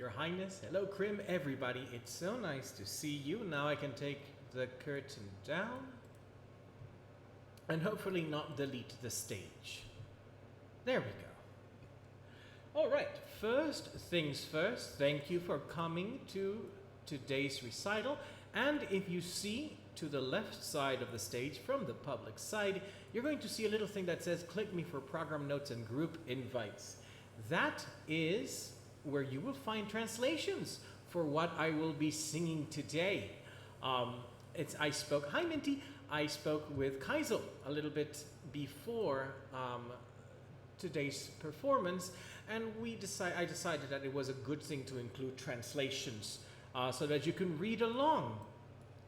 Your Highness, hello Krim, everybody. It's so nice to see you. Now I can take the curtain down and hopefully not delete the stage. There we go. All right, first things first, thank you for coming to today's recital. And if you see to the left side of the stage from the public side, you're going to see a little thing that says click me for program notes and group invites. That is where you will find translations for what I will be singing today. Hi Minty, I spoke with Kaisel a little bit before today's performance, and I decided that it was a good thing to include translations so that you can read along.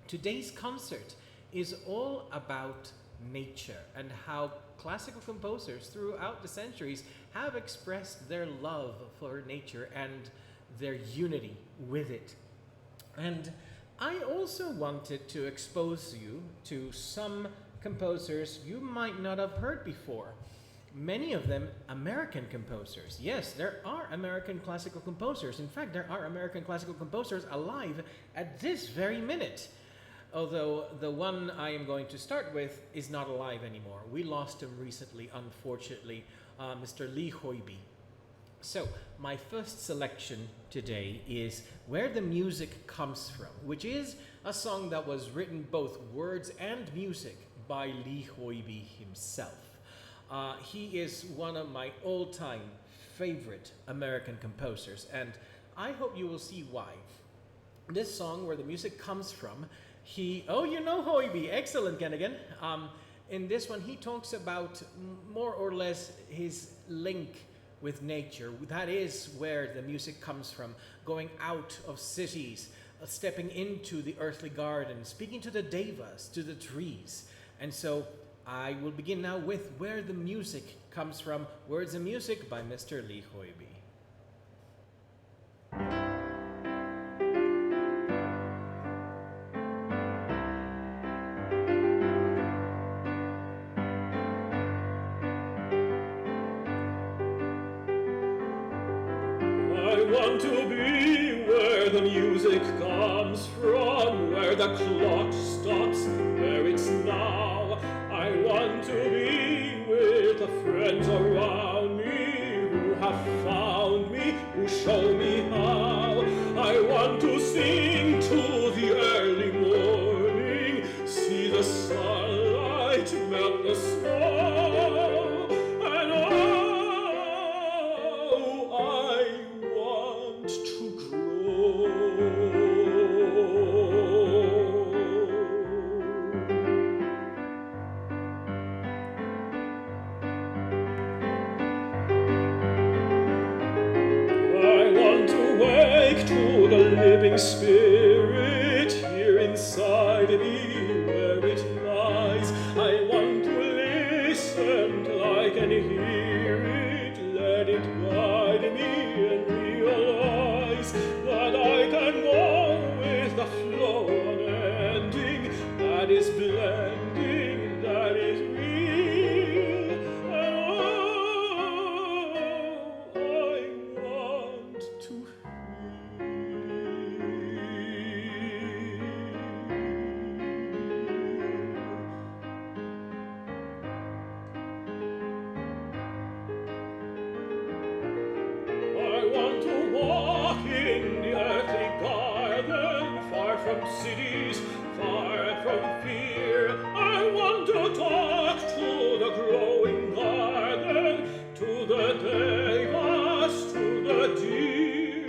Today's concert is all about nature and how classical composers throughout the centuries have expressed their love for nature and their unity with it. And I also wanted to expose you to some composers you might not have heard before. Many of them American composers. Yes, there are American classical composers. In fact, there are American classical composers alive at this very minute. Although the one I am going to start with is not alive anymore. We lost him recently, unfortunately, Mr. Lee Hoiby. So, my first selection today is Where the Music Comes From, which is a song that was written both words and music by Lee Hoiby himself. He is one of my all-time favorite American composers, and I hope you will see why. This song, Where the Music Comes From, you know Hoiby, excellent Kennigan. In this one, he talks about more or less his link with nature. That is where the music comes from, going out of cities, stepping into the earthly garden, speaking to the devas, to the trees. And so I will begin now with Where the Music Comes From, words and music by Mr. Lee Hoiby. I want to be where the music comes from, where the clock stops, where it's now. I want to be with the friends around me who have found me, who show me how. I want to sing to the early morning, see the sunlight melt the snow, and I want to grow. I want to wake to the living spirit here inside me where it lies. I want to listen till I can hear it, let it guide me and realize that I can go with the flow unending, that is blending, that is real. And I want to I want to walk in the earthly garden, far from cities, far from fear. I want to talk to the growing garden, to the devas, to the deer,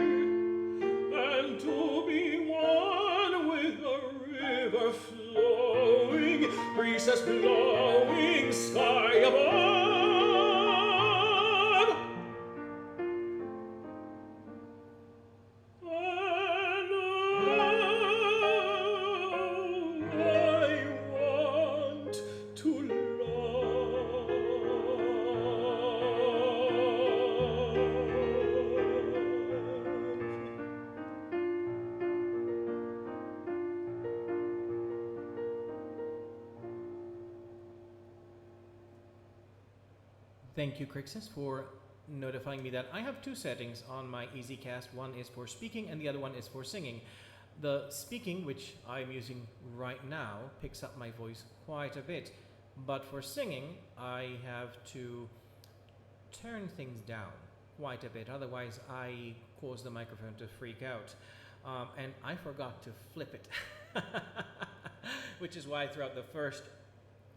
and to be one with the river flowing, breezes blowing, sky above. Thank you, Crixus, for notifying me that I have two settings on my EasyCast. One is for speaking and the other one is for singing. The speaking, which I'm using right now, picks up my voice quite a bit. But for singing, I have to turn things down quite a bit. Otherwise, I cause the microphone to freak out. And I forgot to flip it. Which is why throughout the first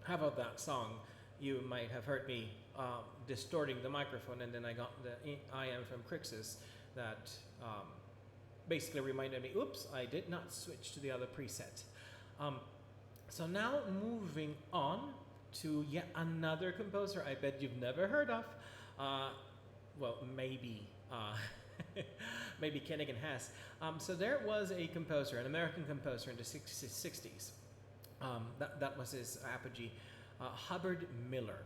half of that song, you might have heard me distorting the microphone, and then I got the I am from Crixus that basically reminded me, oops, I did not switch to the other preset. So now moving on to yet another composer I bet you've never heard of. Well, maybe. Maybe Kennigan has. So there was a composer, an American composer in the 60s. That was his apogee, Hubbard Miller.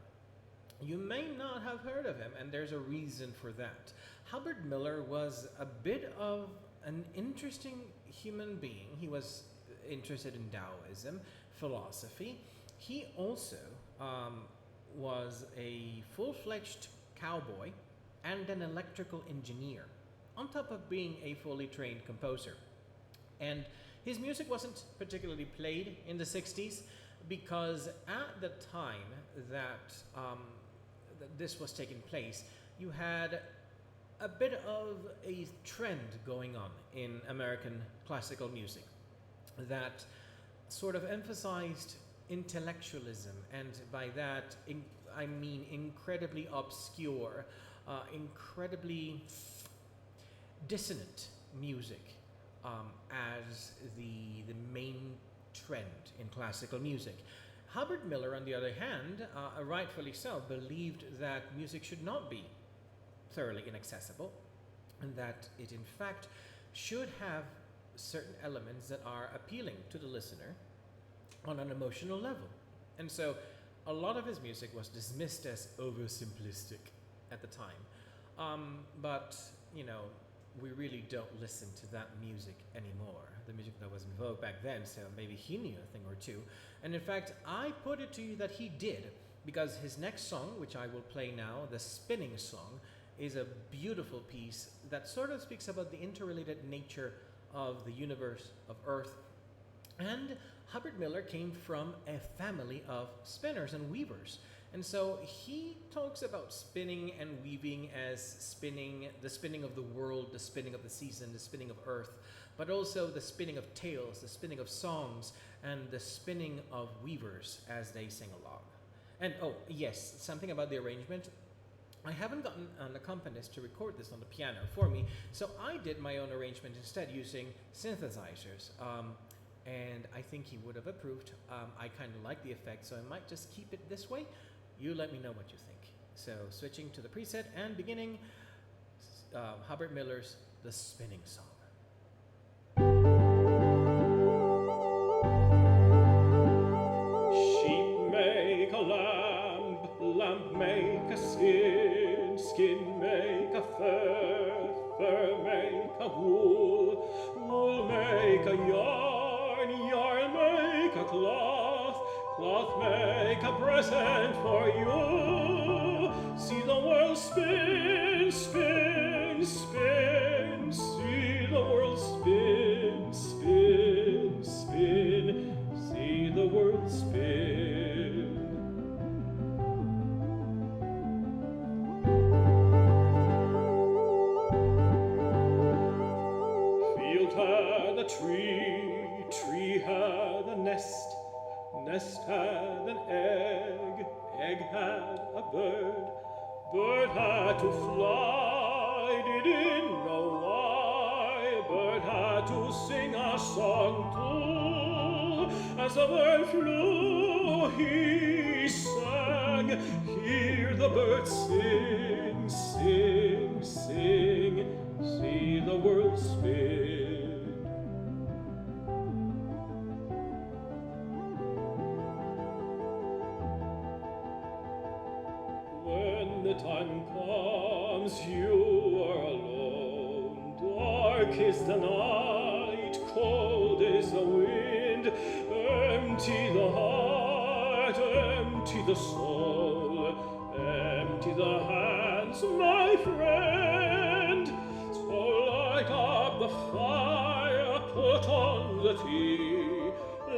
You may not have heard of him, and there's a reason for that. Hubbard Miller was a bit of an interesting human being. He was interested in Taoism, philosophy. He also was a full-fledged cowboy and an electrical engineer, on top of being a fully trained composer. And his music wasn't particularly played in the 60s because at the time that this was taking place, you had a bit of a trend going on in American classical music that sort of emphasized intellectualism, and by that I mean incredibly obscure, incredibly dissonant music as the main trend in classical music. Hubbard Miller, on the other hand, rightfully so, believed that music should not be thoroughly inaccessible, and that it in fact should have certain elements that are appealing to the listener on an emotional level. And so a lot of his music was dismissed as oversimplistic at the time. But, you know, we really don't listen to that music anymore, the music that was in vogue back then, so maybe he knew a thing or two. And in fact, I put it to you that he did, because his next song, which I will play now, the Spinning Song, is a beautiful piece that sort of speaks about the interrelated nature of the universe, of Earth. And Hubbard Miller came from a family of spinners and weavers. And so he talks about spinning and weaving as spinning, the spinning of the world, the spinning of the season, the spinning of Earth, but also the spinning of tales, the spinning of songs, and the spinning of weavers as they sing along. And oh, yes, something about the arrangement. I haven't gotten an accompanist to record this on the piano for me, so I did my own arrangement instead using synthesizers. And I think he would have approved. I kind of like the effect, so I might just keep it this way. You let me know what you think. So switching to the preset and beginning Hubbard Miller's The Spinning Song. Sheep make a lamb, lamb make a skin, skin make a fur, fur make a wool, wool make a yarn, yarn make a cloth, cloth make a present for you. See the world spin, spin, spin, see the world spin, spin, spin, see the world spin. Field had a tree, tree had a nest, nest had an egg, egg had a bird, bird had to fly, didn't know why, bird had to sing a song too. As the bird flew, he sang, hear the bird sing, sing, sing, see the world spin. When the time comes, you are alone. Dark is the night, cold is the wind. Empty the heart, empty the soul, empty the hands, my friend. So light up the fire, put on the tea.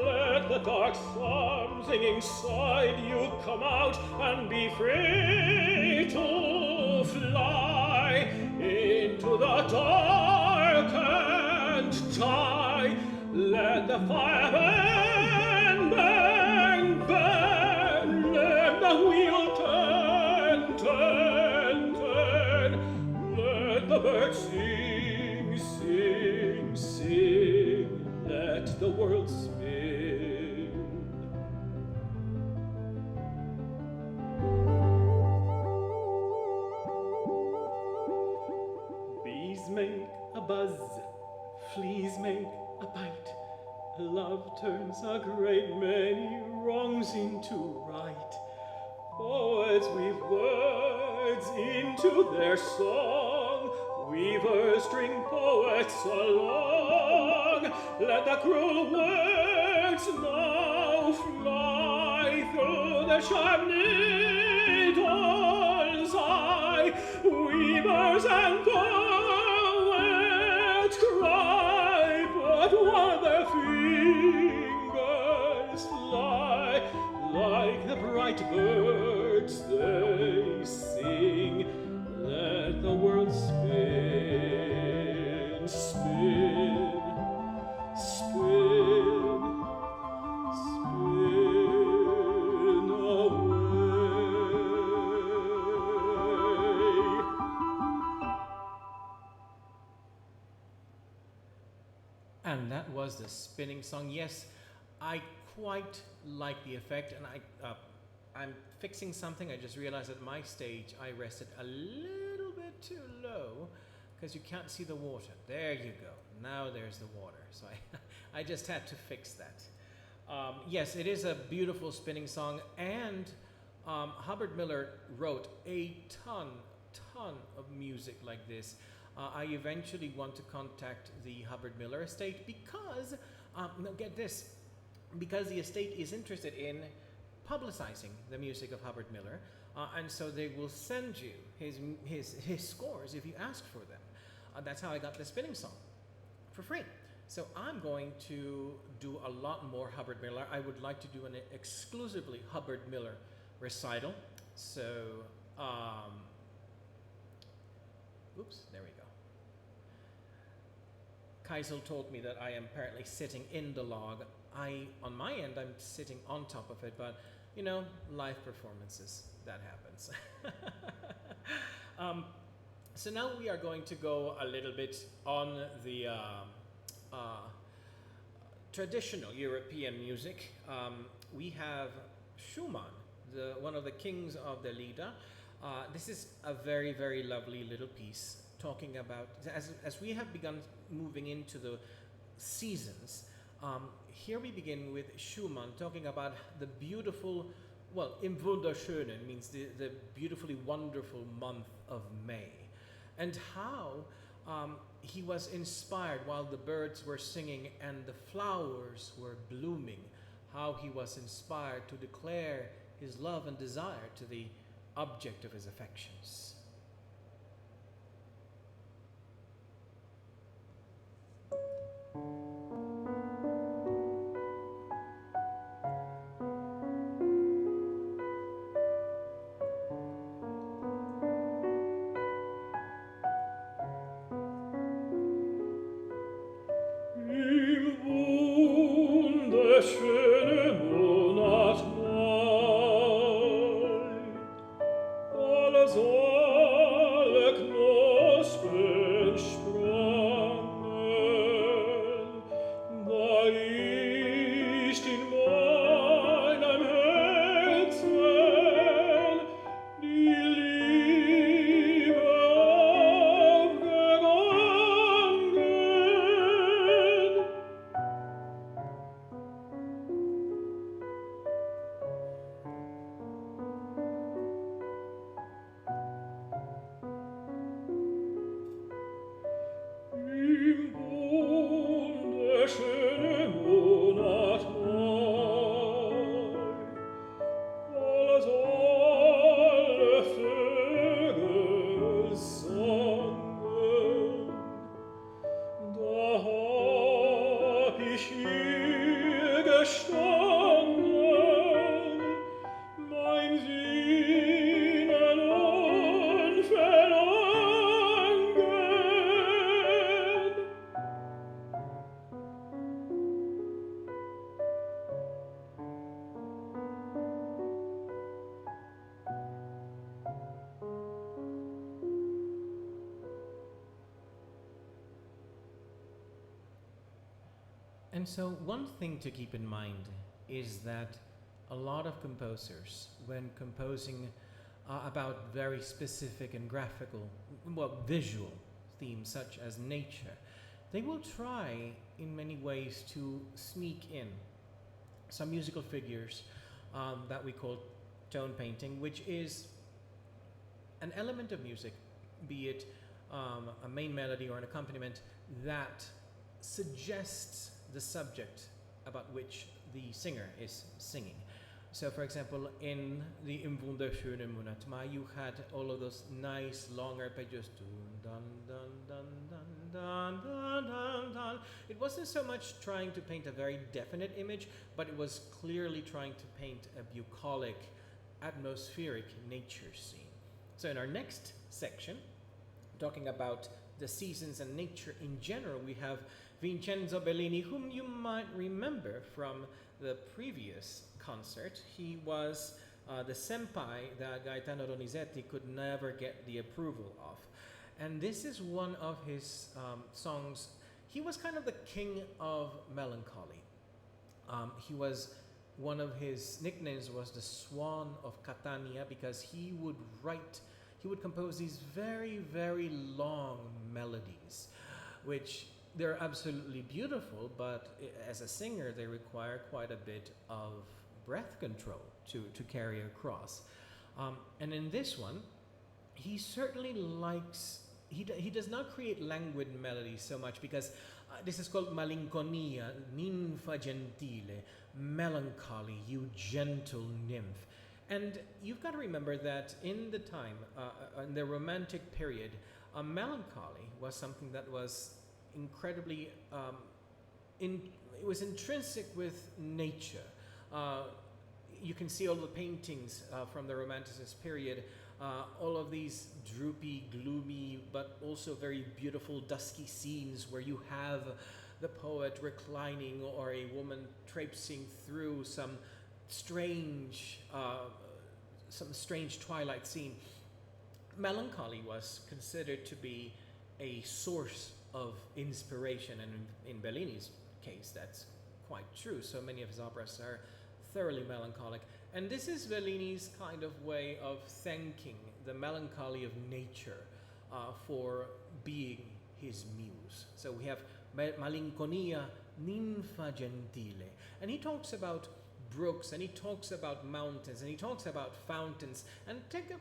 Let the dark sun sing inside you come out and be free to fly into the dark and die. Let the fire burn, burn, burn. Let the wheel turn, turn, turn. Let the birds sing, sing, sing. Let the world spin. Bees make a buzz, fleas make a bite. Love turns a great many wrongs into right. Poets weave words into their song. Weavers string poets along. Let the cruel words now fly through the sharp needle's eye. Weavers and poets cry, but while their fingers fly, like the bright birds they sing, let the world spin, spin, spin, spin away. And that was the spinning song. Yes, I quite like the effect, and I'm fixing something. I just realized at my stage I rested a little bit too low because you can't see the water. There you go. Now there's the water. So I just had to fix that. Yes, it is a beautiful spinning song, and Hubbard Miller wrote a ton of music like this. I eventually want to contact the Hubbard Miller estate because, now get this, because the estate is interested in publicizing the music of Hubbard Miller, and so they will send you his scores if you ask for them. That's how I got the spinning song, for free. So I'm going to do a lot more Hubbard Miller. I would like to do an exclusively Hubbard Miller recital. So, oops, there we go. Kaisel told me that I am apparently sitting in the log. On my end, I'm sitting on top of it, but you know, live performances, that happens. So now we are going to go a little bit on the traditional European music. We have Schumann, one of the kings of the Lieder. This is a very, very lovely little piece talking about, as we have begun moving into the seasons, here we begin with Schumann talking about the beautiful, well, im Wunderschönen means the beautifully wonderful month of May, and how he was inspired while the birds were singing and the flowers were blooming, how he was inspired to declare his love and desire to the object of his affections. Schöne Monat Mai, alle Sonne And so, one thing to keep in mind is that a lot of composers, when composing about very specific and graphical, well, visual themes such as nature, they will try in many ways to sneak in some musical figures that we call tone painting, which is an element of music, be it a main melody or an accompaniment, that suggests the subject about which the singer is singing. So, for example, in the Im wunderschönen Monat Mai, you had all of those nice long arpeggios. Dun, dun, dun, dun, dun, dun, dun, dun. It wasn't so much trying to paint a very definite image, but it was clearly trying to paint a bucolic, atmospheric nature scene. So, in our next section, talking about the seasons and nature in general, we have Vincenzo Bellini, whom you might remember from the previous concert. He was the senpai that Gaetano Donizetti could never get the approval of. And this is one of his songs. He was kind of the king of melancholy. He was, one of his nicknames was the Swan of Catania, because he would compose these very, very long melodies, which they're absolutely beautiful, but as a singer, they require quite a bit of breath control to carry across. And in this one, he certainly likes, he does not create languid melodies so much, because this is called malinconia, ninfa gentile, melancholy, you gentle nymph. And you've got to remember that in the time, in the Romantic period, melancholy was something that was incredibly, it was intrinsic with nature. You can see all the paintings from the Romanticist period, all of these droopy, gloomy, but also very beautiful, dusky scenes where you have the poet reclining or a woman traipsing through some strange twilight scene. Melancholy was considered to be a source of inspiration, and in Bellini's case, that's quite true. So many of his operas are thoroughly melancholic, and this is Bellini's kind of way of thanking the melancholy of nature for being his muse. So we have Malinconia Ninfa Gentile, and he talks about brooks, and he talks about mountains, and he talks about fountains. And take a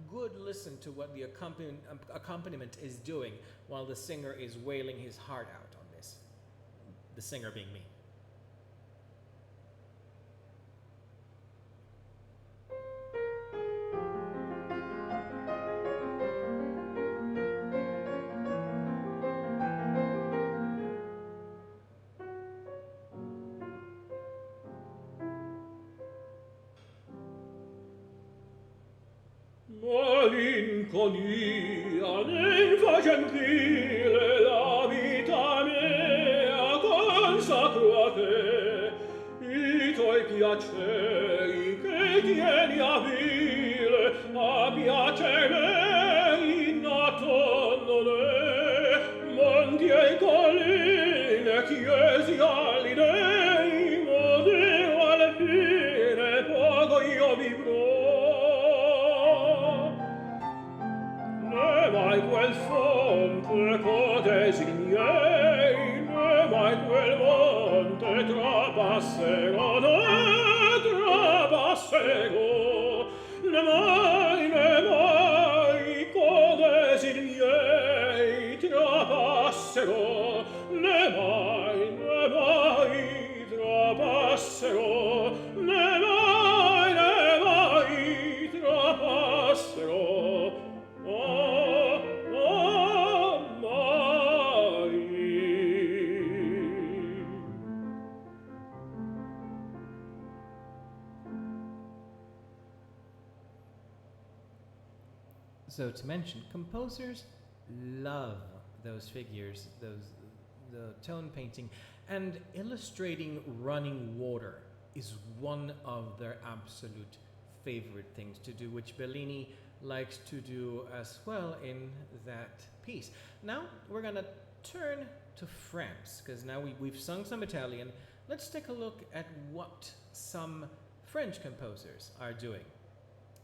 good listen to what the accompaniment is doing while the singer is wailing his heart out on this. The singer being me. Malinconia, ninfa gentile, la vita mea consacro a te, i tuoi piaceri che tieni a vile, a piacer me innato non è, monti e colline, chiesi agli dei, modero alla fine, poco io vivrò. Mai quel fonte codesi miei, ne mai quel monte trapasserò, ne trapasserò, ne mai codesi miei trapasserò, ne mai trapasserò, ne mai trapasserò. So to mention, composers love those figures, the tone painting, and illustrating running water is one of their absolute favorite things to do, which Bellini likes to do as well in that piece. Now we're gonna turn to France, because now we've sung some Italian. Let's take a look at what some French composers are doing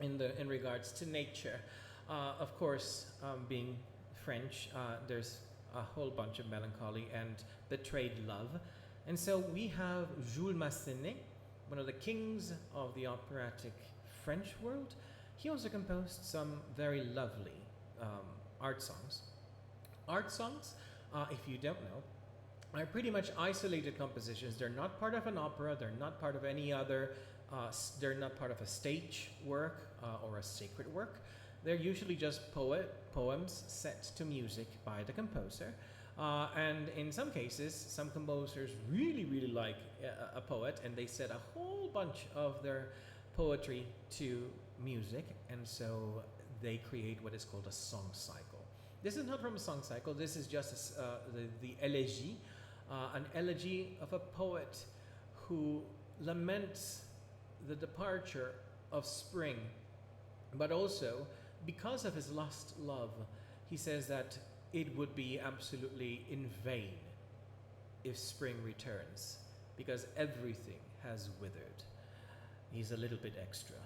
in regards to nature. Of course, being French, there's a whole bunch of melancholy and betrayed love. And so we have Jules Massenet, one of the kings of the operatic French world. He also composed some very lovely art songs. Art songs, if you don't know, are pretty much isolated compositions. They're not part of an opera, they're not part of any other, they're not part of a stage work or a sacred work. They're usually just poems set to music by the composer. And in some cases, some composers really like a poet, and they set a whole bunch of their poetry to music, and so they create what is called a song cycle. This is not from a song cycle, this is just the elegy, an elegy of a poet who laments the departure of spring, but also because of his lost love, he says that it would be absolutely in vain if spring returns, because everything has withered. He's a little bit extra.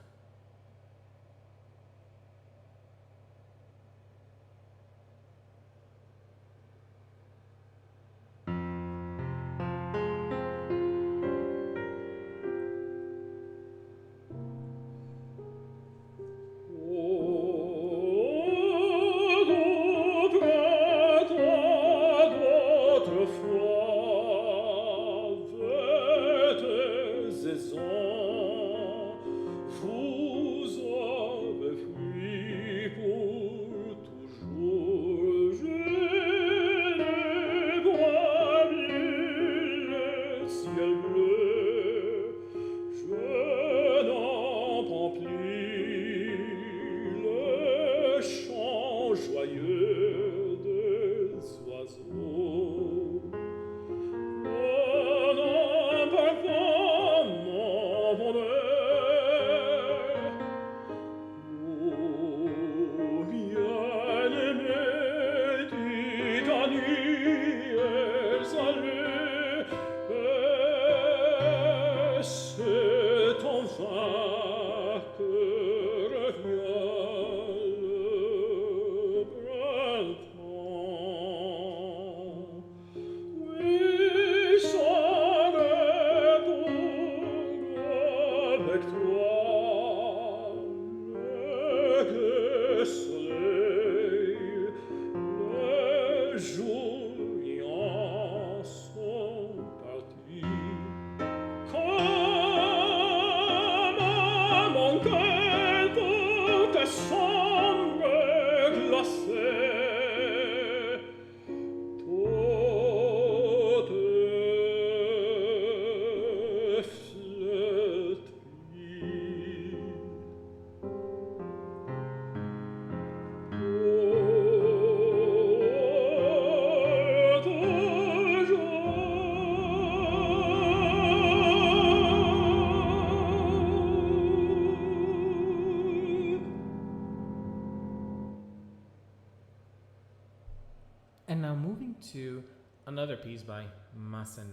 And now moving to another piece by Massenet,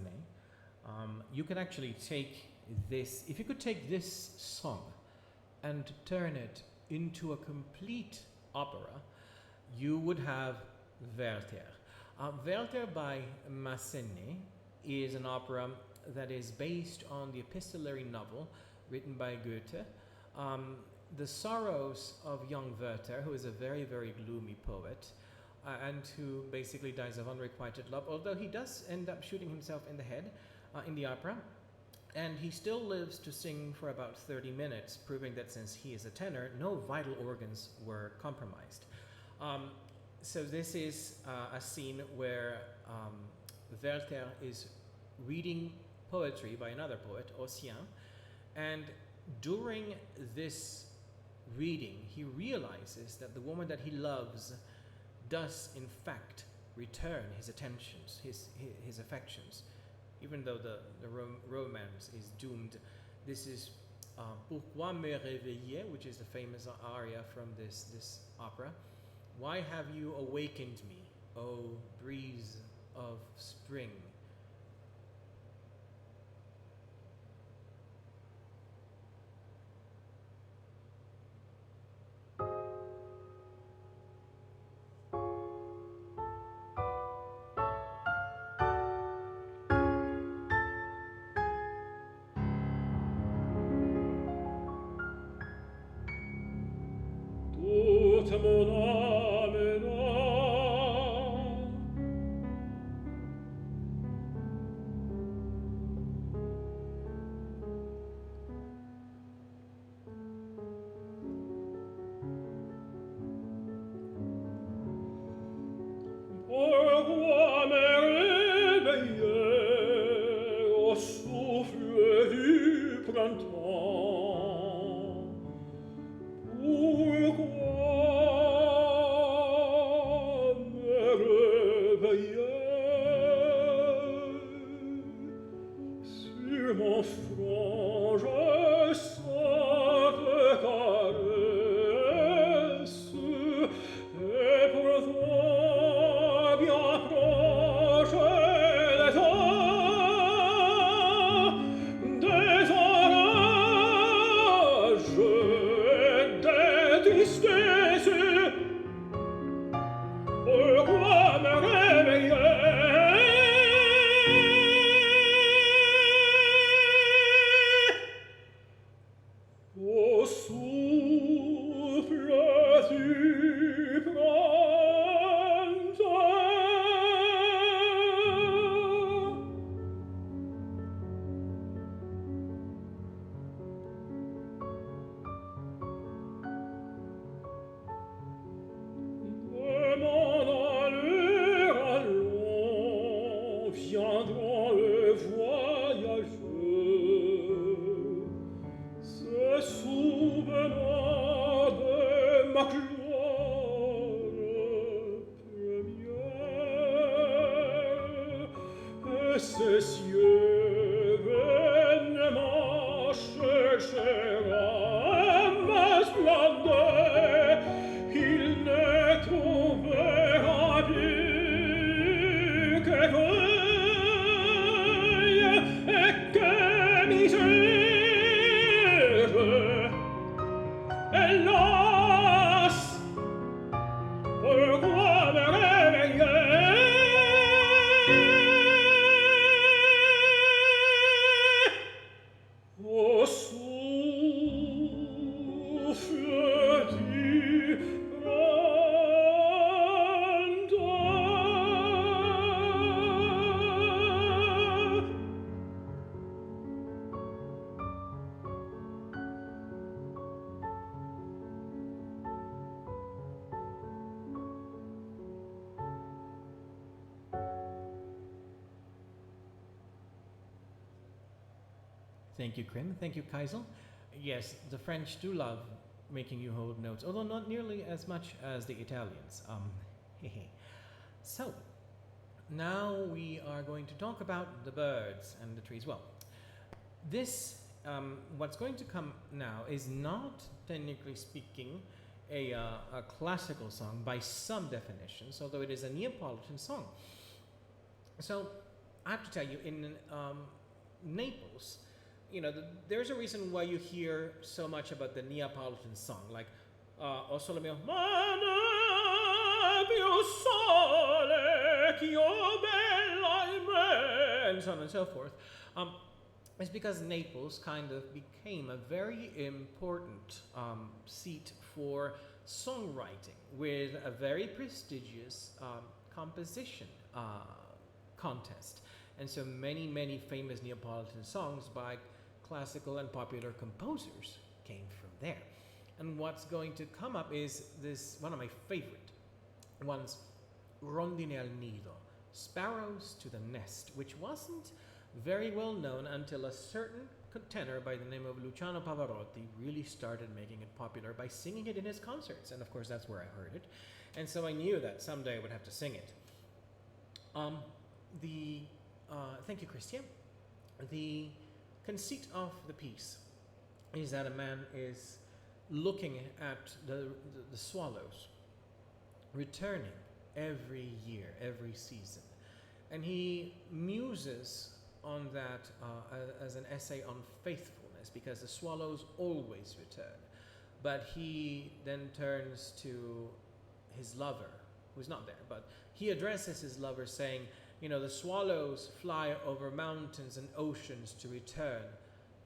you can actually take this, if you could take this song and turn it into a complete opera, you would have Werther. Werther by Massenet is an opera that is based on the epistolary novel written by Goethe, The Sorrows of Young Werther, who is a very gloomy poet, and who basically dies of unrequited love, although he does end up shooting himself in the head in the opera. And he still lives to sing for about 30 minutes, proving that since he is a tenor, no vital organs were compromised. So this is a scene where Werther is reading poetry by another poet, Ossien, and during this reading, he realizes that the woman that he loves does in fact return his attentions, his affections, even though the romance is doomed. This is Pourquoi me réveiller, which is the famous aria from this opera. Why have you awakened me, O breeze of spring? Toute mon âme n'a pourquoi me réveiller au souffle du printemps? Pourquoi me réveiller? Sur mon front je sens te caresse, et pourtant bien proche des orages et des tristesses. Pourquoi me réveiller? Au souffle du printemps. De mon allure allant viendront le voyageur, se souvenant de ma gloire première, et ces cieux vainement cherchera ma splendeur. Il ne trouvera plus que deuil et que misère. Hélas, pourquoi me réveiller? Au souffle du printemps. Thank you, Krim. Thank you, Kaisel. Yes, the French do love making you hold notes, although not nearly as much as the Italians. So, now we are going to talk about the birds and the trees. Well, this, what's going to come now is not, technically speaking, a classical song by some definitions, although it is a Neapolitan song. So, I have to tell you, in Naples, there's a reason why you hear so much about the Neapolitan song, like O sole mio, ma ne più sole che io bella in me, and so on and so forth. It's because Naples kind of became a very important seat for songwriting, with a very prestigious composition contest. And so many famous Neapolitan songs by classical and popular composers came from there. And what's going to come up is this, one of my favorite ones, Rondine al nido, Sparrows to the Nest, which wasn't very well known until a certain tenor by the name of Luciano Pavarotti really started making it popular by singing it in his concerts. And of course, that's where I heard it. And so I knew that someday I would have to sing it. Thank you, Christian. The conceit of the piece is that a man is looking at the swallows returning every year, every season. And he muses on that as an essay on faithfulness, because the swallows always return. But he then turns to his lover, who's not there, but he addresses his lover saying, you know, the swallows fly over mountains and oceans to return,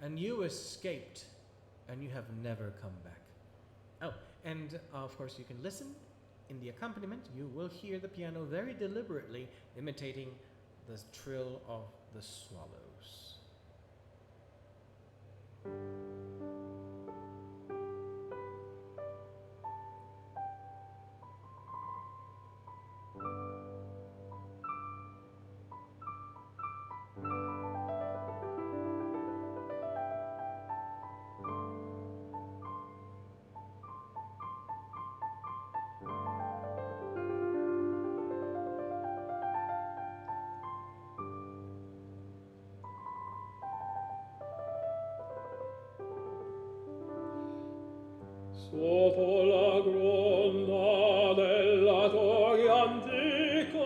and you escaped, and you have never come back. Oh, and of course you can listen. In the accompaniment, you will hear the piano very deliberately imitating the trill of the swallows. Sotto la gronda della torre antica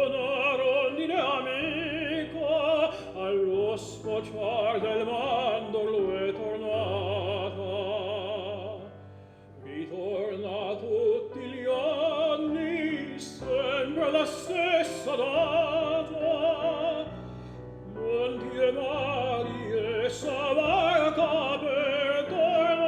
una rondine amica allo sfociar del mandorlo è tornata. Ritorna tutti gli anni, sempre la stessa data. Monti e mari e barca per tornare.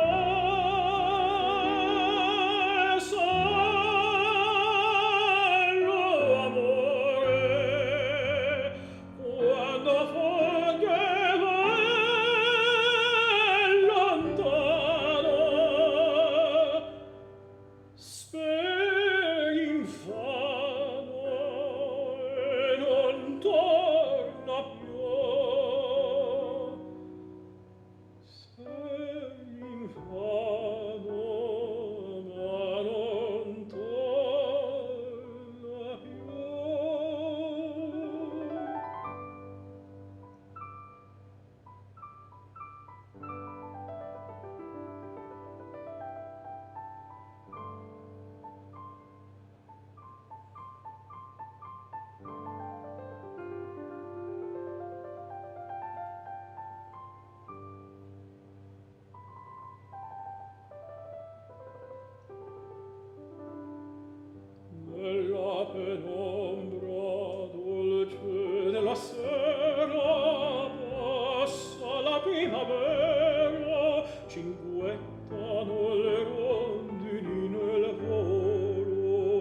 Nella penombra dolce della sera passa la primavera, cinguettano le rondini nel volo.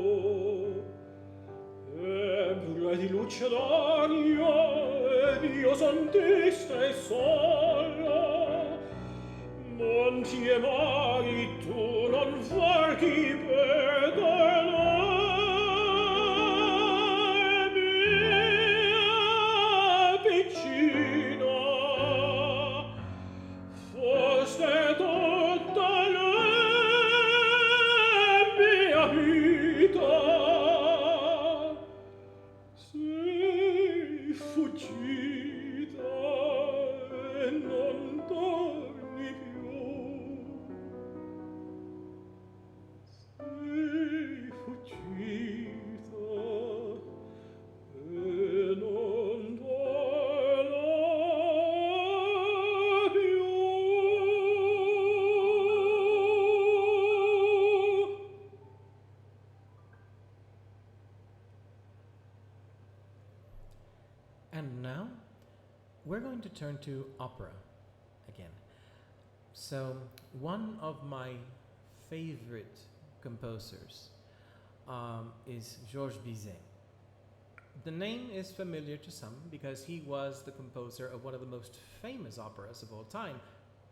Ebbre di luce d'aria ed io son triste e sola. Monti e mari tu non varchi per tornare. And now we're going to turn to opera again. So one of my favorite composers is Georges Bizet. The name is familiar to some because he was the composer of one of the most famous operas of all time,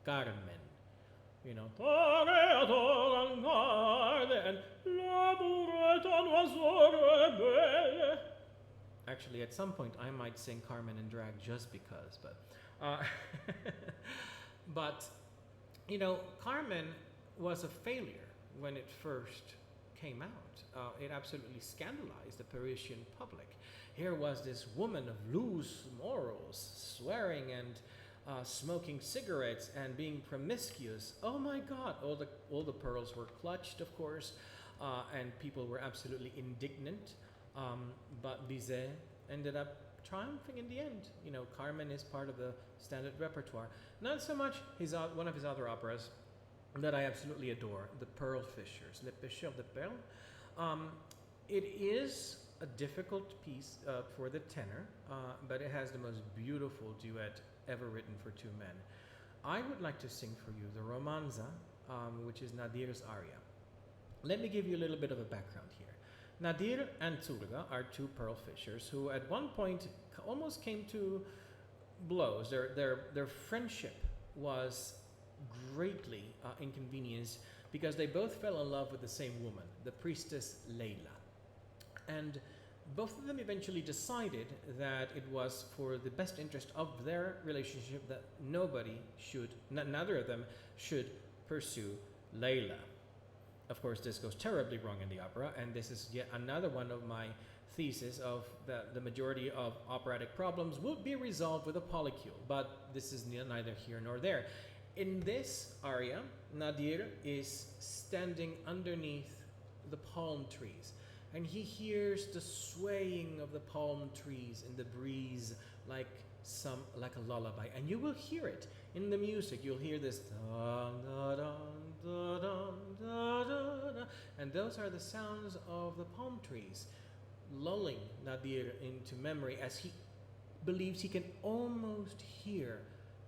Carmen. You know, actually, at some point, I might sing Carmen in drag just because, but you know, Carmen was a failure when it first came out. It absolutely scandalized the Parisian public. Here was this woman of loose morals, swearing and smoking cigarettes and being promiscuous. Oh my God! All the pearls were clutched, of course, and people were absolutely indignant. But Bizet ended up triumphing in the end. You know, Carmen is part of the standard repertoire. Not so much one of his other operas that I absolutely adore, The Pearl Fishers, Les Pêcheurs de Perles. It is a difficult piece for the tenor, but it has the most beautiful duet ever written for two men. I would like to sing for you the Romanza, which is Nadir's aria. Let me give you a little bit of a background here. Nadir and Zulga are two pearl fishers who at one point almost came to blows. Their friendship was greatly inconvenienced because they both fell in love with the same woman, the priestess Layla. And both of them eventually decided that it was for the best interest of their relationship that neither of them should pursue Layla. Of course, this goes terribly wrong in the opera, and this is yet another one of my thesis of the majority of operatic problems will be resolved with a polycule, but this is neither here nor there. In this aria, Nadir is standing underneath the palm trees, and he hears the swaying of the palm trees in the breeze like a lullaby, and you will hear it in the music. You'll hear this dun, dun, dun, dun, dun, dun, dun, and those are the sounds of the palm trees lulling Nadir into memory as he believes he can almost hear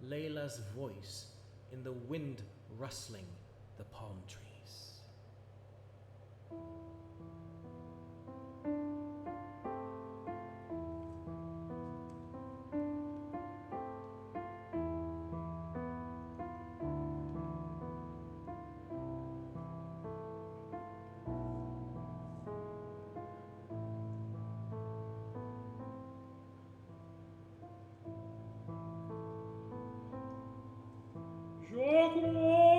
Layla's voice in the wind rustling the palm trees. Je crois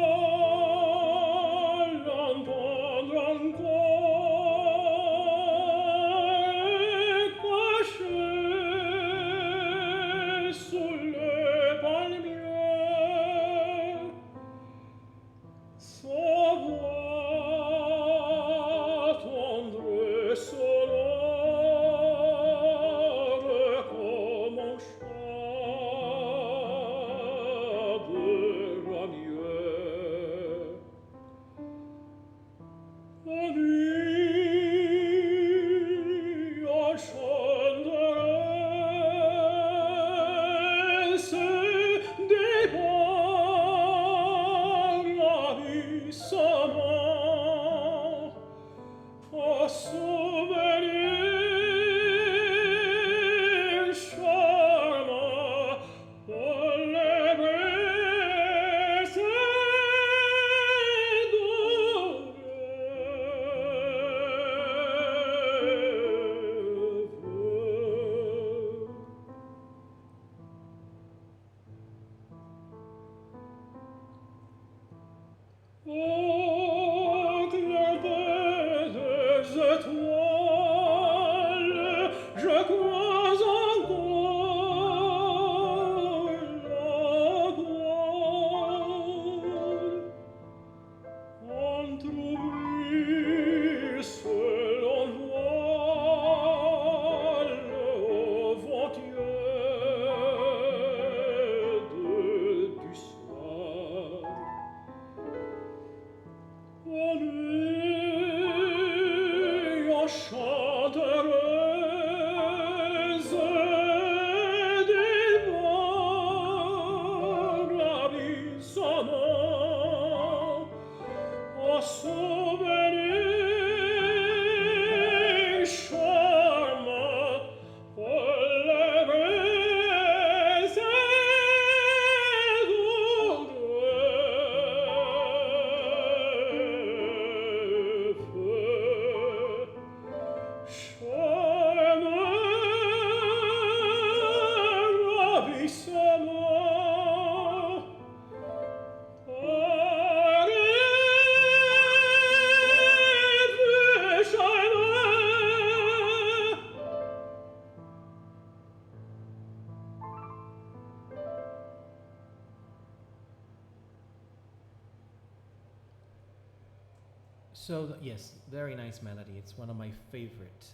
Yes, very nice melody. It's one of my favorite.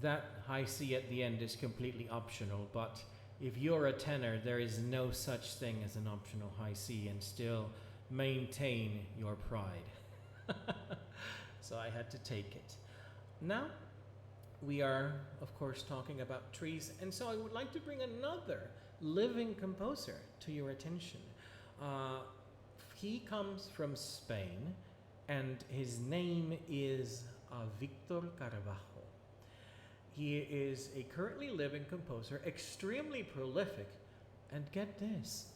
That high C at the end is completely optional, but if you're a tenor, there is no such thing as an optional high C and still maintain your pride. So I had to take it. Now, we are, of course, talking about trees, and so I would like to bring another living composer to your attention. Uh, he comes from Spain, and his name is Victor Carvajo. He is a currently living composer, extremely prolific, and get this,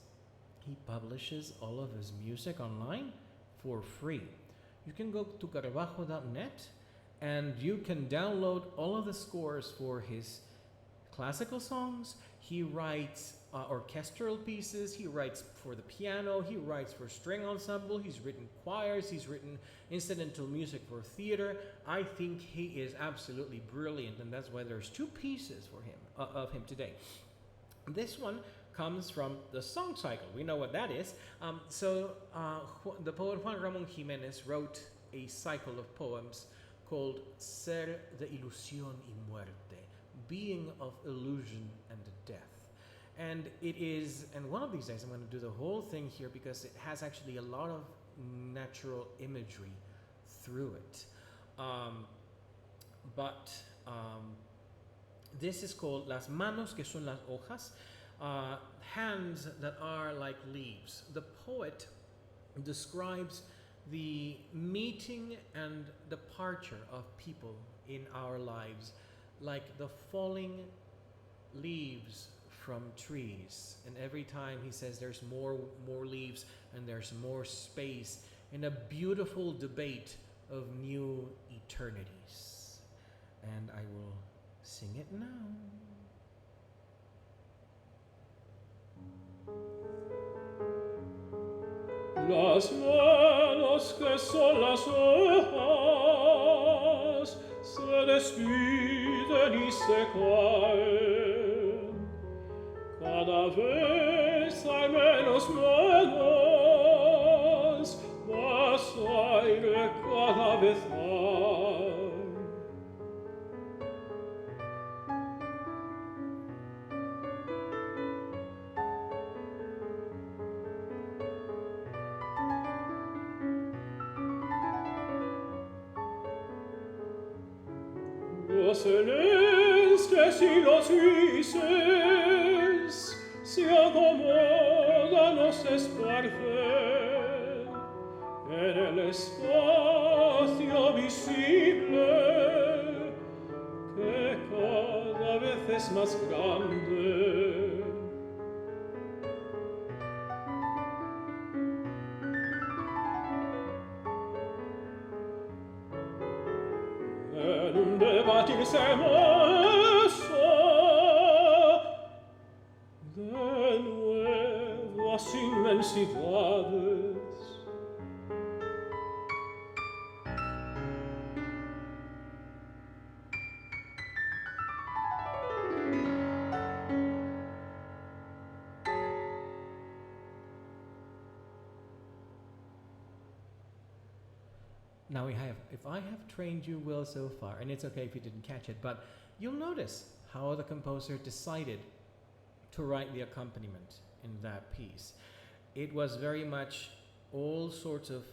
he publishes all of his music online for free. You can go to carvajo.net and you can download all of the scores for his classical songs. He writes orchestral pieces, he writes for the piano, he writes for string ensemble, he's written choirs, he's written incidental music for theater. I think he is absolutely brilliant, and that's why there's two pieces for him of him today. This one comes from the song cycle. We know what that is. The poet Juan Ramón Jiménez wrote a cycle of poems called Ser de Ilusión y Muerte, being of illusion and death. And one of these days I'm going to do the whole thing here because it has actually a lot of natural imagery through it. This is called Las manos que son las hojas, hands that are like leaves. The poet describes the meeting and departure of people in our lives like the falling leaves from trees, and every time he says there's more leaves and there's more space in a beautiful debate of new eternities. And I will sing it now. Las manos que son las hojas se despiden y se caen. Cada vez hay menos manos, más aire cada vez hay. Los celestes y los grises se acomodan o se esparcen en el espacio visible que cada vez es más grande. En un debatir hermoso, de nuevas inmensidades. Now if I have trained you well so far, and it's okay if you didn't catch it, but you'll notice how the composer decided to write the accompaniment in that piece. It was very much all sorts of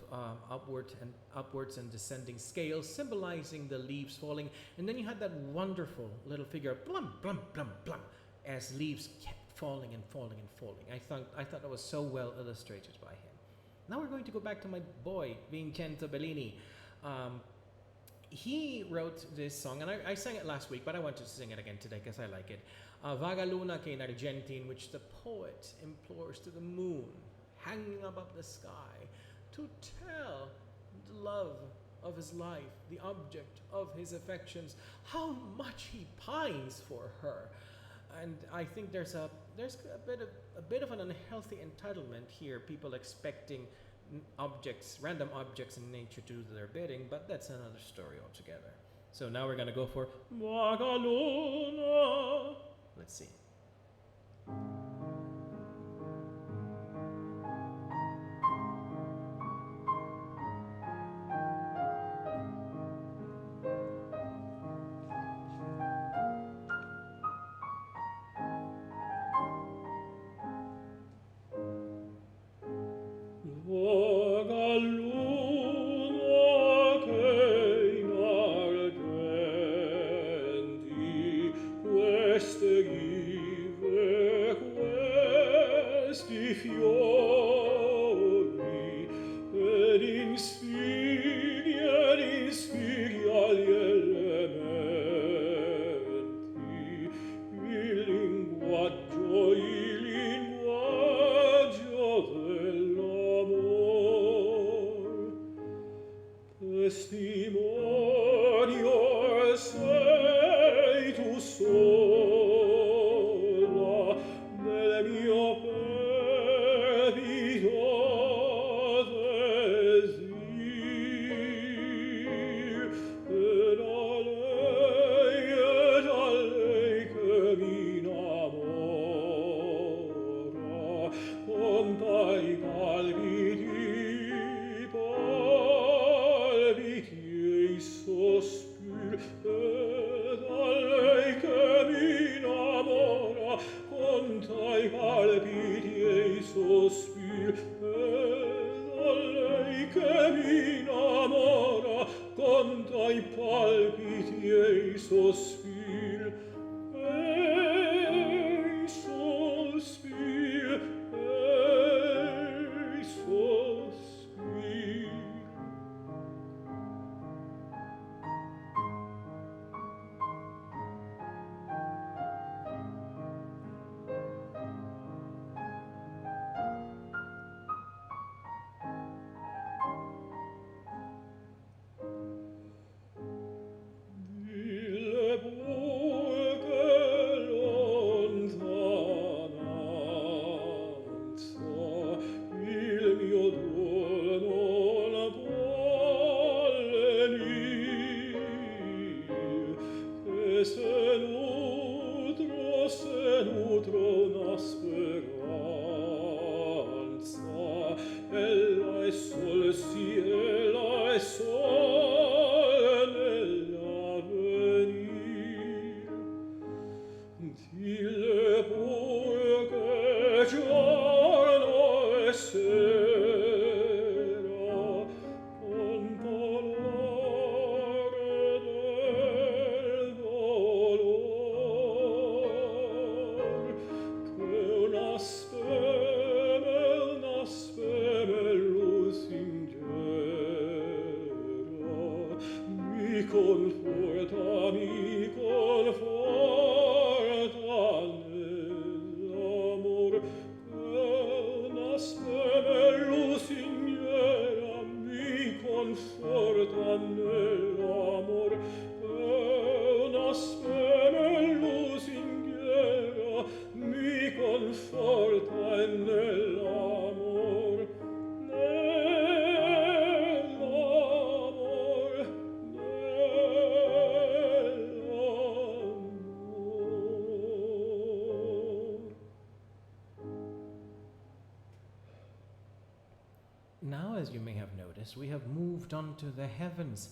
upwards and descending scales, symbolizing the leaves falling, and then you had that wonderful little figure, blum, blum, blum, blum, as leaves kept falling and falling and falling. I thought that was so well illustrated by him. Now we're going to go back to my boy, Vincenzo Bellini. He wrote this song, and I sang it last week, but I want to sing it again today because I like it. Vaga luna che in argenti, in which the poet implores to the moon, hanging above the sky, to tell the love of his life, the object of his affections, how much he pines for her. And I think there's a bit of an unhealthy entitlement here, people expecting random objects in nature to do their bidding, but that's another story altogether. So now we're going to go for Vaga Luna. Let's see. ei sospir, ei sospir, ei sospir. Dille burge lontananza, il mio duol non vuole venir, che se nutro una speranza, ella è sol, sì, ella è sol nell'avvenir. Dille burge giorno e sera, con dolore del dolor, che una speme lusingera, mi conforta nell'amor, una speme lusingera, mi conforta nell'amor, una speme lusingera, mi conforta nell'amor, nell'amor, nell'amor. Now, as you may have noticed, we have moved on to the heavens,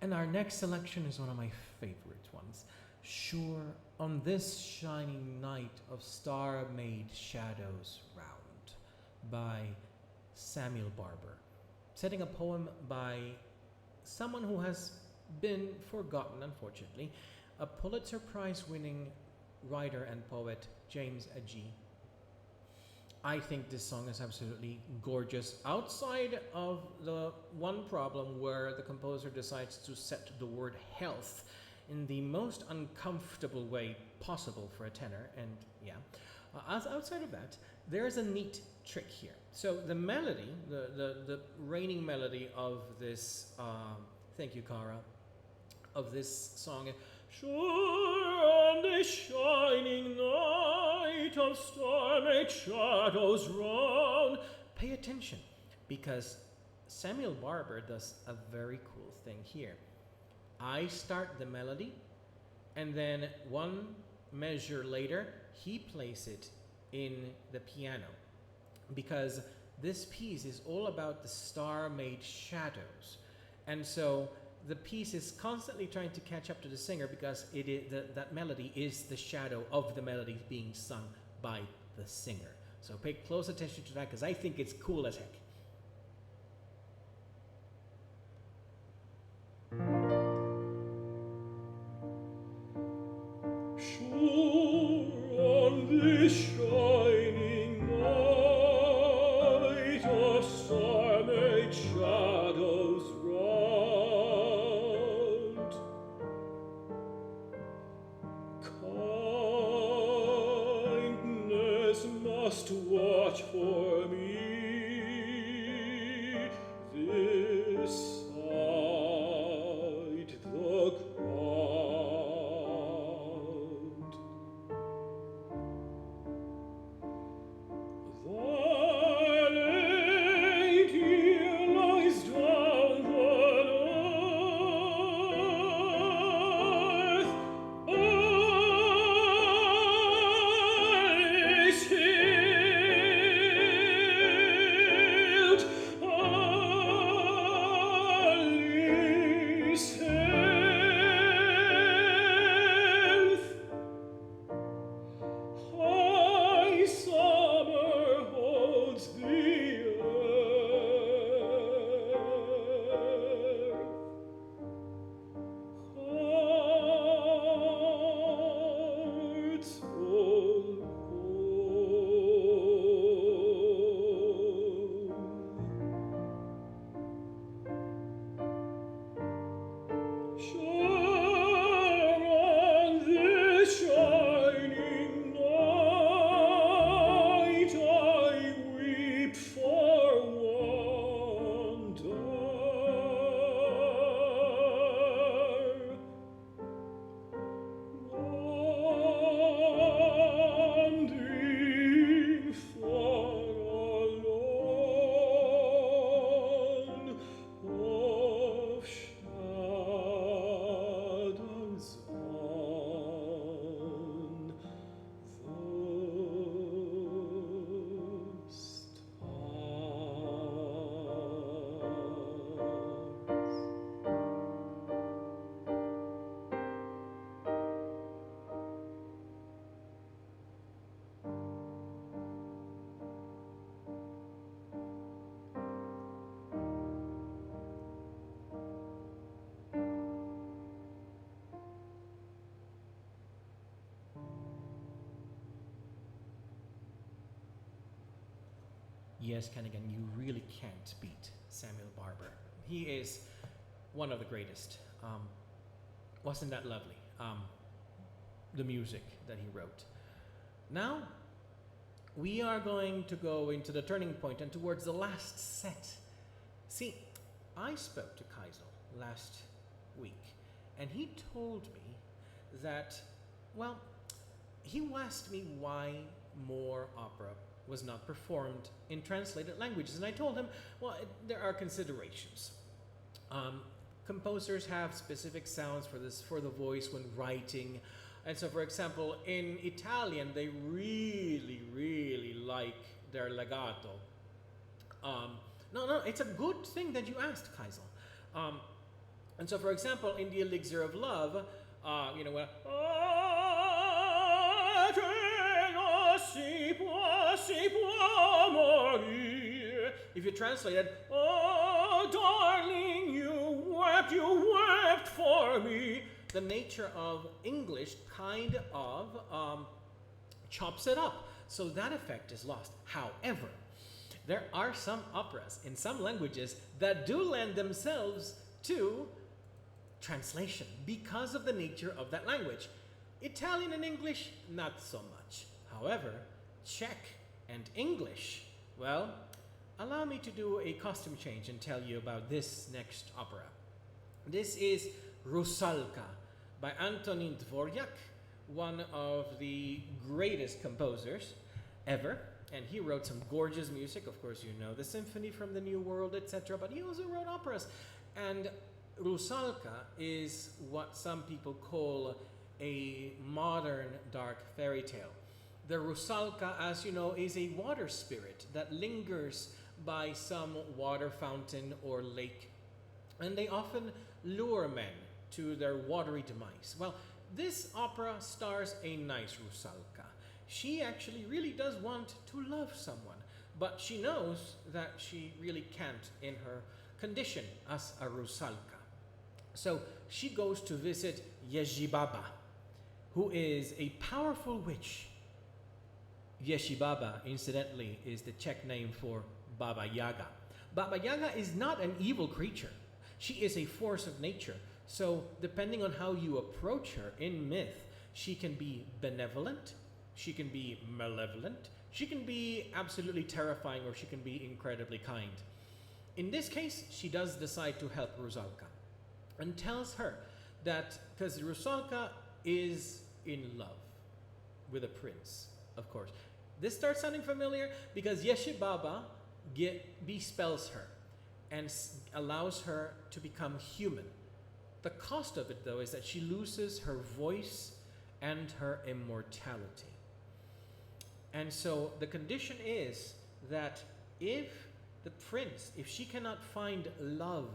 and our next selection is one of my favorite ones. Sure, on this shining night of star-made shadows round, by Samuel Barber, setting a poem by someone who has been forgotten, unfortunately, a Pulitzer Prize-winning writer and poet, James Agee. I think this song is absolutely gorgeous, outside of the one problem where the composer decides to set the word health in the most uncomfortable way possible for a tenor, and yeah. Outside of that, there's a neat trick here. So the melody, the reigning melody of this, thank you, Cara, of this song, sure on this shining night of star-made shadows round. Pay attention, because Samuel Barber does a very cool thing here. I start the melody, and then one measure later, he plays it in the piano, because this piece is all about the star-made shadows. And so the piece is constantly trying to catch up to the singer, because it is that melody is the shadow of the melody being sung by the singer. So pay close attention to that, because I think it's cool as heck. Sure on this shining night of star-made shadows round, kindness must watch for me this side the ground. The lady lies down the earth, all is here. yes, Kennigan, you really can't beat Samuel Barber. He is one of the greatest. Wasn't that lovely? The music that he wrote. Now, we are going to go into the turning point and towards the last set. See, I spoke to Kaisel last week, and he told me that, well, he asked me why more opera was not performed in translated languages. And I told him, well, there are considerations. Composers have specific sounds for this, for the voice when writing. And so, for example, in Italian, they really, really like their legato. No, it's a good thing that you asked, Kaisel. And so, for example, in the Elixir of Love, when if you translate it, oh, darling, you wept for me. The nature of English kind of chops it up. So that effect is lost. However, there are some operas in some languages that do lend themselves to translation because of the nature of that language. Italian and English, not so much. However, Czech and English, well, allow me to do a costume change and tell you about this next opera. This is Rusalka by Antonin Dvorak, one of the greatest composers ever. And he wrote some gorgeous music. Of course, you know the Symphony from the New World, etc. But he also wrote operas. And Rusalka is what some people call a modern dark fairy tale. The Rusalka, as you know, is a water spirit that lingers by some water fountain or lake. And they often lure men to their watery demise. Well, this opera stars a nice Rusalka. She actually really does want to love someone, but she knows that she really can't in her condition as a Rusalka. So she goes to visit Yezhibaba, who is a powerful witch. Yeshibaba, incidentally, is the Czech name for Baba Yaga. Baba Yaga is not an evil creature. She is a force of nature. So depending on how you approach her in myth, she can be benevolent, she can be malevolent, she can be absolutely terrifying, or she can be incredibly kind. In this case, she does decide to help Rusalka and tells her that, because Rusalka is in love with a prince, of course. This starts sounding familiar because Yeshibaba bespells her and allows her to become human. The cost of it, though, is that she loses her voice and her immortality. And so the condition is that if she cannot find love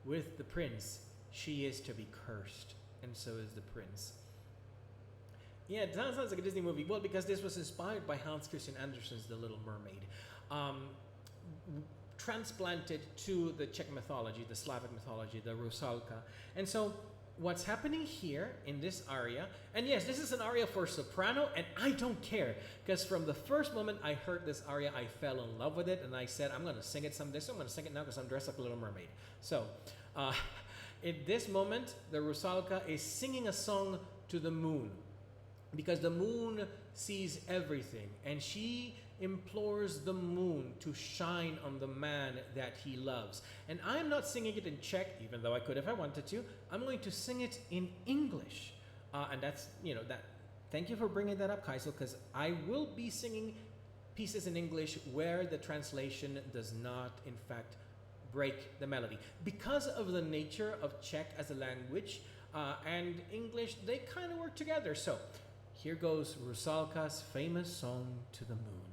with the prince, she is to be cursed, and so is the prince. Yeah, it sounds like a Disney movie. Well, because this was inspired by Hans Christian Andersen's The Little Mermaid. Transplanted to the Czech mythology, the Slavic mythology, the Rusalka. And so what's happening here in this aria, and yes, this is an aria for soprano, and I don't care, because from the first moment I heard this aria, I fell in love with it, and I said, I'm going to sing it someday, so I'm going to sing it now because I'm dressed like a Little Mermaid. So, in this moment, the Rusalka is singing a song to the moon, because the moon sees everything, and she implores the moon to shine on the man that he loves. And I'm not singing it in Czech, even though I could if I wanted to. I'm going to sing it in English. And that's, thank you for bringing that up, Kaisel, because I will be singing pieces in English where the translation does not, in fact, break the melody. Because of the nature of Czech as a language and English, they kind of work together. So here goes Rusalka's famous song to the moon.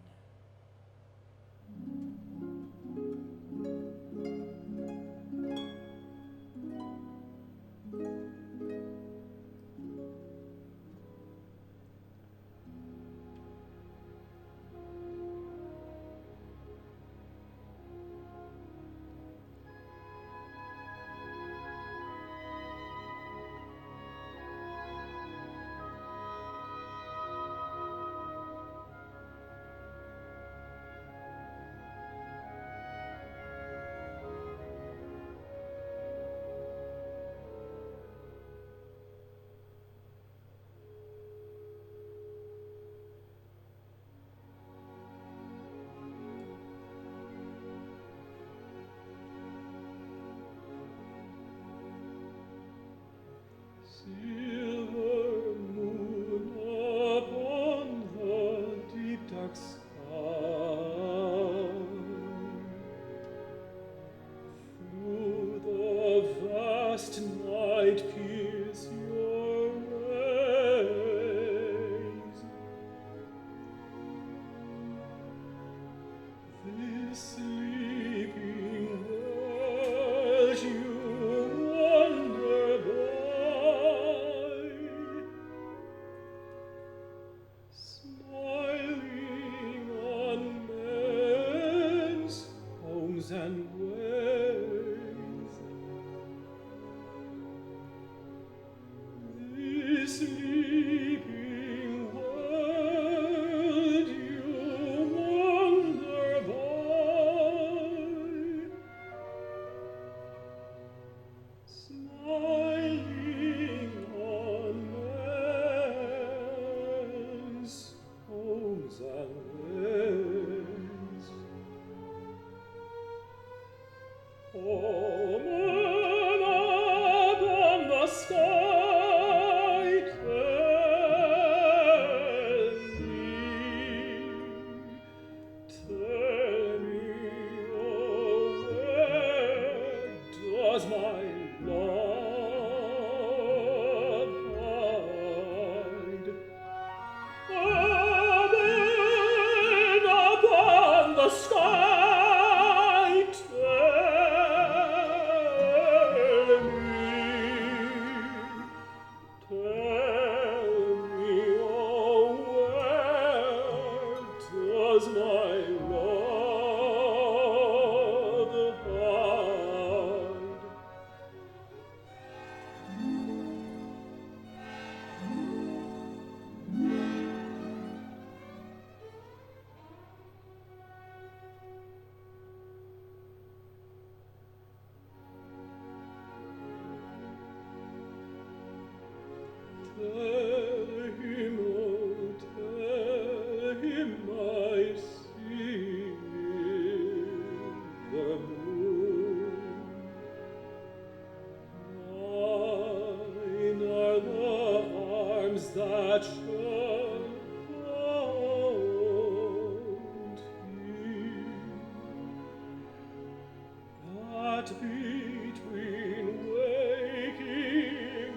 that between waking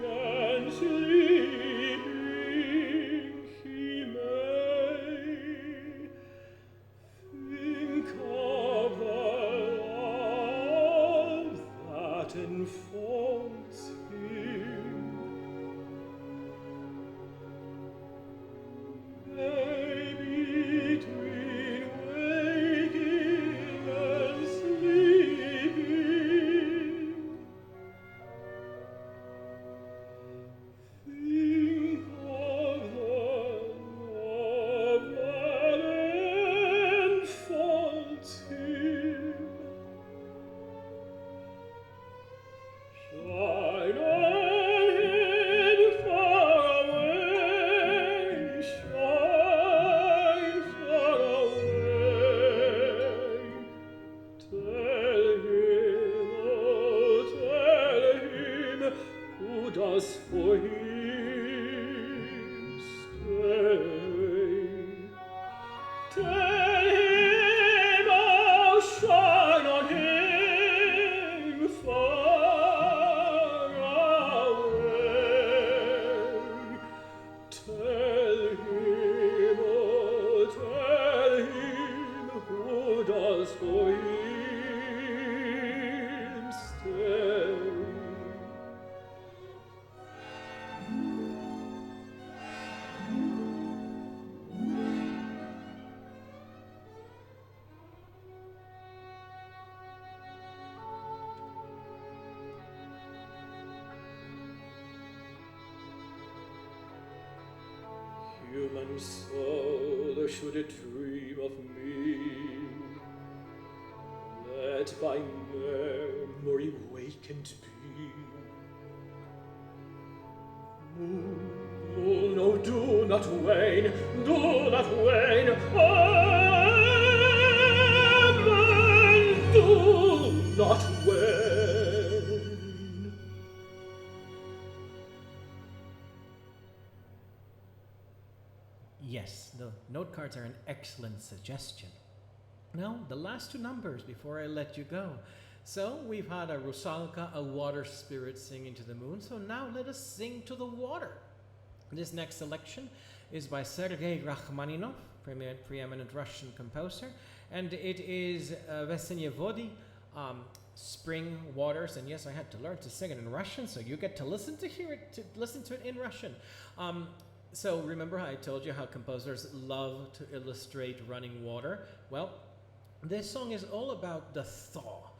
and sleeping he may think of the love that enfolds him. Between waking and sleeping, think of the love that enfolds him. Shine on him far away, shine far away. Tell him, oh, tell him, who does for him stay. Tell him, oh, shine on him far away. Tell him, oh, tell him, who does for him stay. Human soul, should it dream of me, let by memory wakened be. Moon, oh, do not wane, do not wane, amen, do not wane. Yes, the note cards are an excellent suggestion. Now, the last two numbers before I let you go. So, we've had a Rusalka, a water spirit, singing to the moon. So now let us sing to the water. This next selection is by Sergei Rachmaninov, preeminent Russian composer. And it is Vesenye Vody, Spring Waters. And yes, I had to learn to sing it in Russian, so you get to listen to it in Russian. So remember how I told you how composers love to illustrate running water? Well, this song is all about the thaw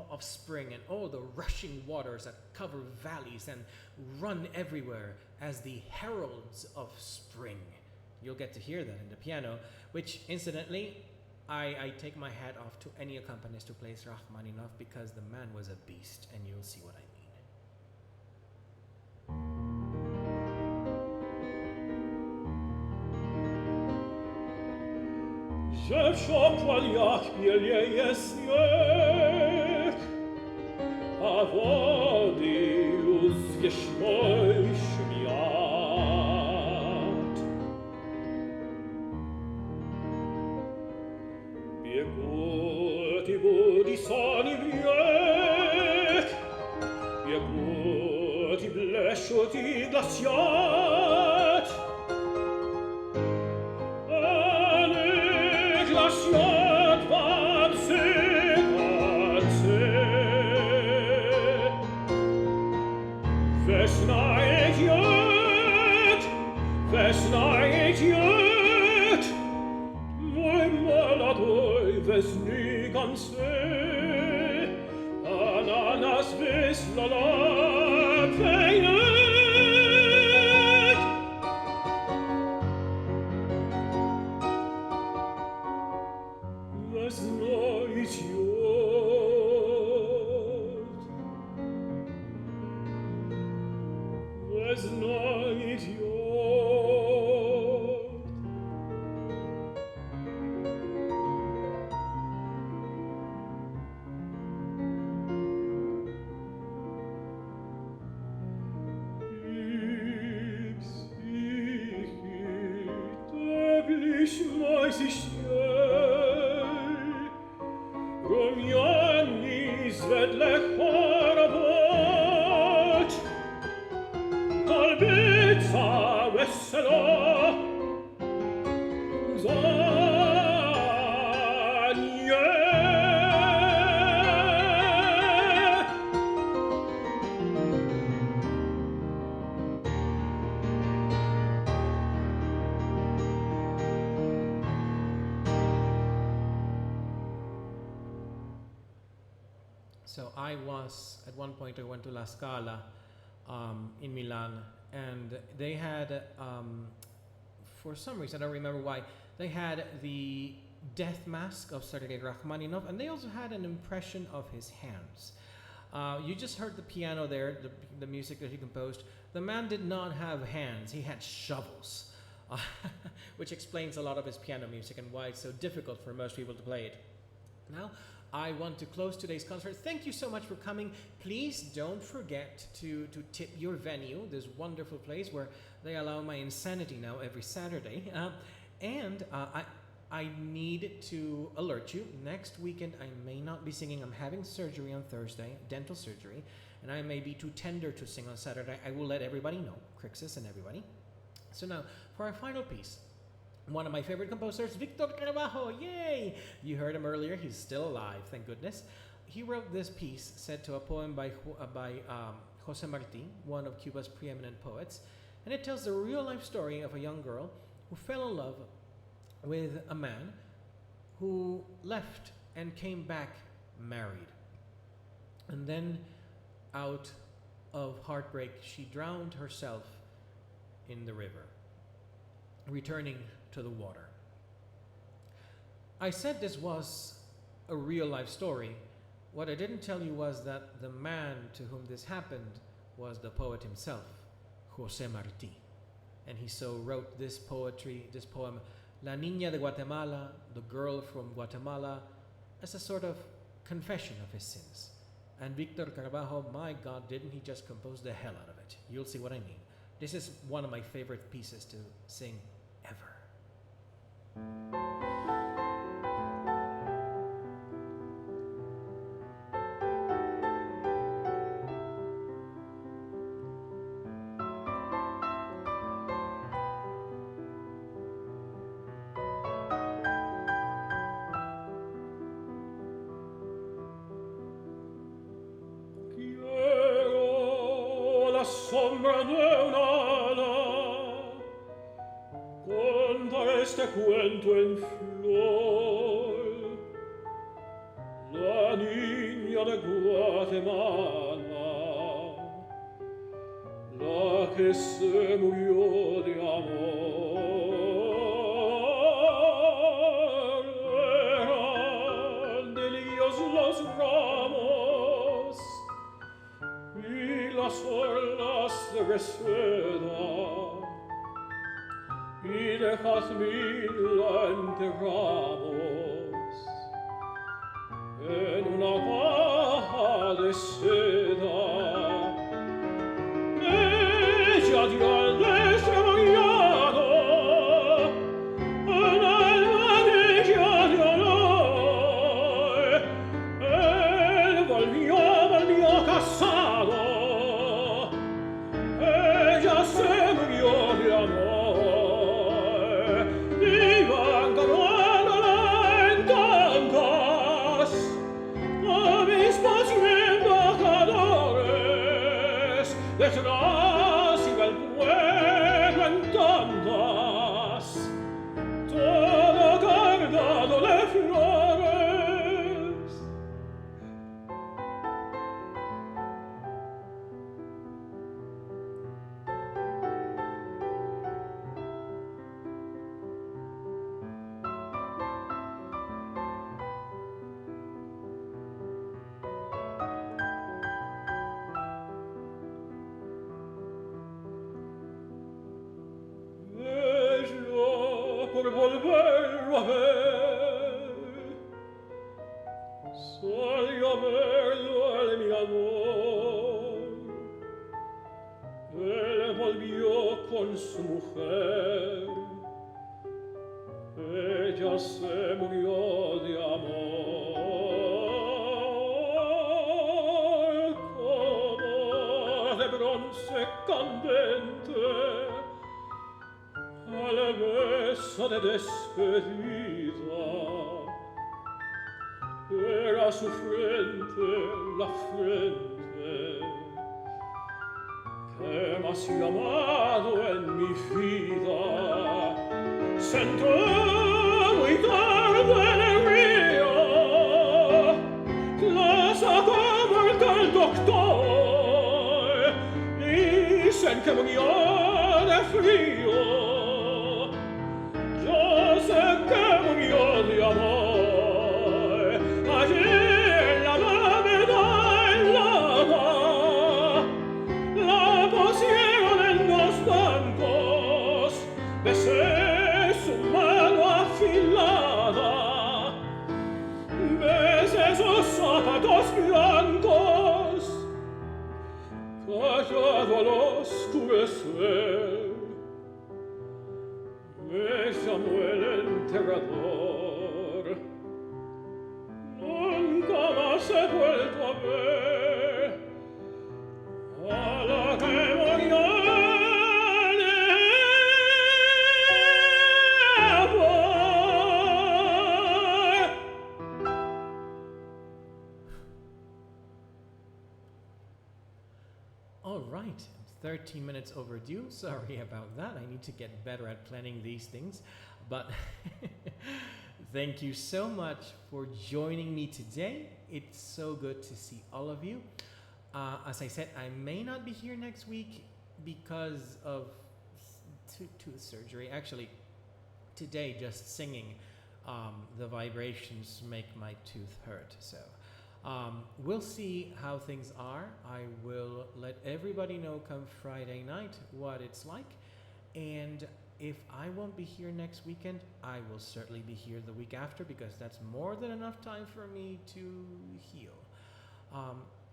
of spring and all the rushing waters that cover valleys and run everywhere as the heralds of spring. You'll get to hear that in the piano, which incidentally, I take my hat off to any accompanist who plays Rachmaninoff because the man was a beast, and you'll see what I mean. Że w szopłaniach bieleje śnieg, a wody już wierzchnej szmiat. Biegł ty wody sani wiek, biegł ty bleszu ty glaciat. Glaciat wam sykace, Wesna idiot, mój молодой wesnigance, a na nas wyslala wejna. avessero So at one point I went to La Scala in Milan, and they had, for some reason, I don't remember why, they had the death mask of Sergei Rachmaninoff, and they also had an impression of his hands. You just heard the piano there, the music that he composed. The man did not have hands, he had shovels, which explains a lot of his piano music and why it's so difficult for most people to play it. Now, I want to close today's concert. Thank you so much for coming. Please don't forget to tip your venue, this wonderful place where they allow my insanity now every Saturday. I need to alert you, next weekend I may not be singing. I'm having surgery on Thursday, dental surgery, and I may be too tender to sing on Saturday. I will let everybody know, Crixus and everybody. So now, for our final piece, one of my favorite composers, Victor Carvalho, yay! You heard him earlier, he's still alive, thank goodness. He wrote this piece set to a poem by Jose Marti, one of Cuba's preeminent poets, and it tells the real-life story of a young girl who fell in love with a man who left and came back married. And then, out of heartbreak, she drowned herself in the river, returning to the water. I said this was a real life story. What I didn't tell you was that the man to whom this happened was the poet himself, Jose Marti. And he so wrote this poem, La Niña de Guatemala, the girl from Guatemala, as a sort of confession of his sins. And Victor Carvalho, my God, didn't he just compose the hell out of it? You'll see what I mean. This is one of my favorite pieces to sing ever. Quiero la sombra de un ala contar este cuento en flor, la niña de Guatemala, la que se murió de amor. Eran de lirios los ramos y las olas de reseda, y de jazmín la enterramos en una caja de seda. Ella dio al desarrollado un alma de ella de honor. Él volvió casado, ella se murió de amor. Detrás iba el pueblo en tandas, todo cargado de flores. Por volverlo a ver, salió a verlo el mi amor. Él volvió con su mujer, ella se murió de amor. Como de bronce candente promesa de despedida. Era su frente la frente que más llamado en mi vida. Sento muy tarde en el río, la sacó muerta el doctor, dicen que murió de frío. Yo sé que murió de amor, allí en la bóveda helada, la pusieron en dos bancos, besé su mano afilada, besé sus zapatos blancos, callado al oscurecer, me llamó el enterrador. Nunca más he vuelto a ver a la que murió de amor. All right, 13 minutes overdue. Sorry about that. I need to get better at planning these things. But thank you so much for joining me today. It's so good to see all of you. As I said, I may not be here next week because of tooth surgery. Actually, today just singing, the vibrations make my tooth hurt. So we'll see how things are. I will let everybody know come Friday night what it's like. And if I won't be here next weekend, I will certainly be here the week after, because that's more than enough time for me to heal.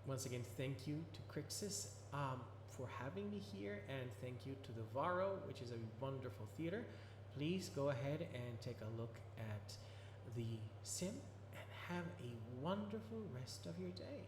Once again, thank you to Crixus for having me here, and thank you to the Varro, which is a wonderful theater. Please go ahead and take a look at the sim, and have a wonderful rest of your day.